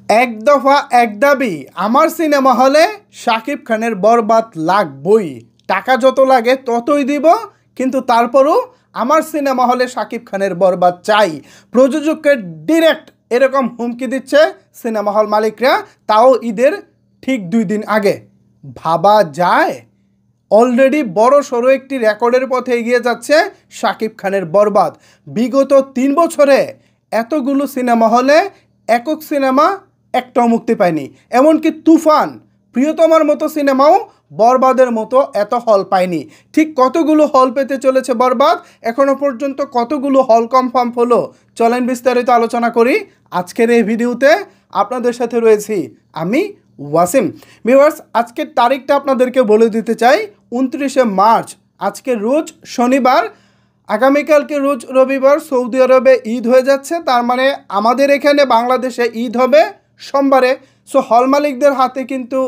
এক দফা এক দাবি, আমার সিনেমা হলে শাকিব খানের বরবাদ লাগবই। টাকা যত লাগে ততই দিব, কিন্তু তারপরও আমার সিনেমা হলে শাকিব খানের বরবাদ চাই। প্রযোজককে ডিরেক্ট এরকম হুমকি দিচ্ছে সিনেমা হল মালিকরা, তাও ঈদের ঠিক 2 দিন আগে। ভাবা যায়? অলরেডি বড় সড়ো একটি রেকর্ডের পথে এগিয়ে যাচ্ছে শাকিব খানের বরবাদ। বিগত 3 বছরে এতগুলো সিনেমা হলে একক সিনেমা একটাও মুক্তি পায়নি। এমনকি তুফান, প্রিয়তমার মতো সিনেমাও বরবাদের মতো এত হল পায়নি। ঠিক কতগুলো হল পেতে চলেছে বরবাদ, এখনও পর্যন্ত কতগুলো হল কনফার্ম হলো, চলেন বিস্তারিত আলোচনা করি আজকের এই ভিডিওতে। আপনাদের সাথে রয়েছি আমি ওয়াসিম। ভিউয়ার্স, আজকের তারিখটা আপনাদেরকে বলে দিতে চাই, 29শে মার্চ। আজকে রোজ শনিবার, আগামীকালকে রোজ রবিবার। সৌদি আরবে ঈদ হয়ে যাচ্ছে, তার মানে আমাদের এখানে বাংলাদেশে ঈদ হবে সোমবারে। সো হল মালিকদের হাতে কিন্তু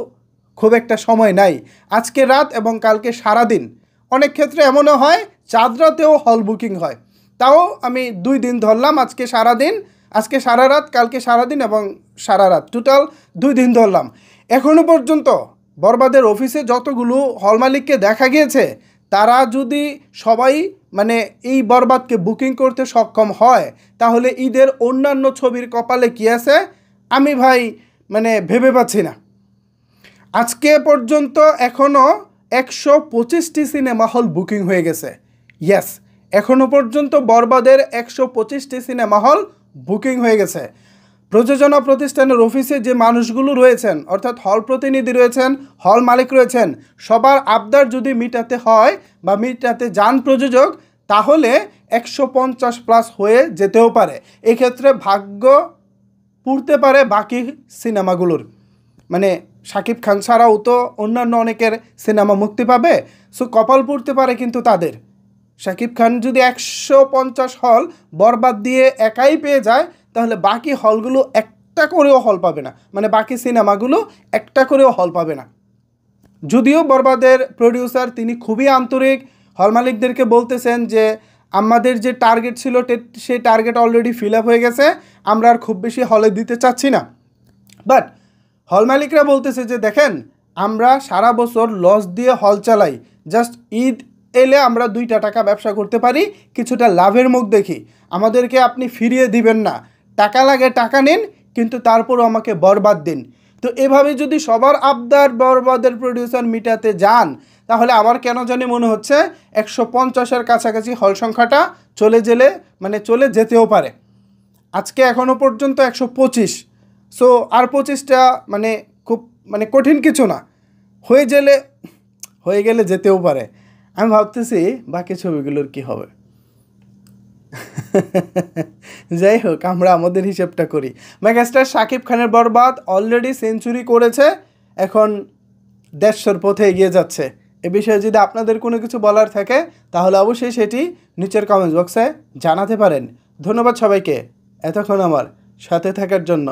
খুব একটা সময় নাই। আজকে রাত এবং কালকে সারাদিন, অনেক ক্ষেত্রে এমনও হয় চাঁদ রাতেও হল বুকিং হয়। তাও আমি 2 দিন ধরলাম, আজকে সারাদিন, আজকে সারা রাত, কালকে সারাদিন এবং সারা রাত, টোটাল 2 দিন ধরলাম। এখনও পর্যন্ত বরবাদের অফিসে যতগুলো হল মালিককে দেখা গিয়েছে, তারা যদি সবাই মানে এই বরবাদকে বুকিং করতে সক্ষম হয়, তাহলে ঈদের অন্যান্য ছবির কপালে কী আছে আমি ভাই মানে ভেবে পাচ্ছি না। আজকে পর্যন্ত এখনও 125টি সিনেমা হল বুকিং হয়ে গেছে। ইয়েস, এখনও পর্যন্ত বরবাদের 125টি সিনেমা হল বুকিং হয়ে গেছে। প্রযোজনা প্রতিষ্ঠানের অফিসে যে মানুষগুলো রয়েছেন, অর্থাৎ হল প্রতিনিধি রয়েছেন, হল মালিক রয়েছেন, সবার আবদার যদি মিটাতে হয় বা মিটাতে যান প্রযোজক, তাহলে 150+ হয়ে যেতেও পারে। এক্ষেত্রে ভাগ্য পুড়তে পারে বাকি সিনেমাগুলোর, মানে শাকিব খান ছাড়াও তো অন্যান্য অনেকের সিনেমা মুক্তি পাবে। সো কপাল পুড়তে পারে কিন্তু তাদের। শাকিব খান যদি 150 হল বরবাদ দিয়ে একাই পেয়ে যায়, তাহলে বাকি হলগুলো একটা করেও হল পাবে না, মানে বাকি সিনেমাগুলো একটা করেও হল পাবে না। যদিও বরবাদের প্রডিউসার তিনি খুবই আন্তরিক, হল মালিকদেরকে বলতেছেন যে আমাদের যে টার্গেট ছিল সেই টার্গেট অলরেডি ফিল আপ হয়ে গেছে, আমরা আর খুব বেশি হলে দিতে চাচ্ছি না। বাট হল মালিকরা বলতেছে যে দেখেন, আমরা সারা বছর লস দিয়ে হল চালাই, জাস্ট ঈদ এলে আমরা 2টা টাকা ব্যবসা করতে পারি, কিছুটা লাভের মুখ দেখি, আমাদেরকে আপনি ফিরিয়ে দিবেন না। টাকা লাগে টাকা নিন, কিন্তু তারপরও আমাকে বরবাদ দিন। তো এভাবে যদি সবার আবদার বরবাদের প্রডিউসার মিটাতে যান, তাহলে আমার কেন জানি মনে হচ্ছে 150-এর কাছাকাছি হল সংখ্যাটা চলে যেতেও পারে। আজকে এখনও পর্যন্ত 125। সো আর 25টা খুব কঠিন কিছু না, হয়ে গেলে যেতেও পারে। আমি ভাবতেছি বাকি ছবিগুলোর কি হবে। যাই হোক, আমরা আমাদের হিসেবটা করি। মেগাস্টার শাকিব খানের বরবাদ অলরেডি সেঞ্চুরি করেছে, এখন 150-র পথে এগিয়ে যাচ্ছে। এ বিষয়ে যদি আপনাদের কোনো কিছু বলার থাকে, তাহলে অবশ্যই সেটি নিচের কমেন্ট বক্সে জানাতে পারেন। ধন্যবাদ সবাইকে এতক্ষণ আমার সাথে থাকার জন্য।